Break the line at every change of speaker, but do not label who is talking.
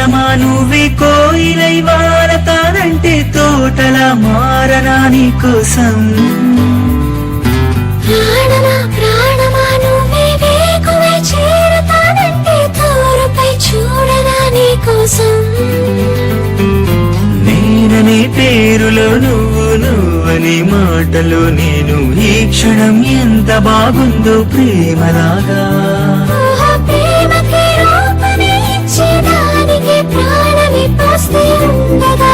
ప్రాణమా నువ్వే కోయిలై వారతానంటే తోటలా మారనా నీ కోసం.
ప్రాణమా ప్రాణమా నువ్వే వేకువై చేరతానంటే తోరుపై చూడనా నీ కోసం.
నేననే పేరులో నువ్వు, నువ్వనే మాటలో నేను, ఈ క్షణం ఎంత బాగుందో ప్రేమలాగా.
ప్రేమకి రూపమే ఇచ్చేదానికి ప్రాణమి పోస్తే ఉండగా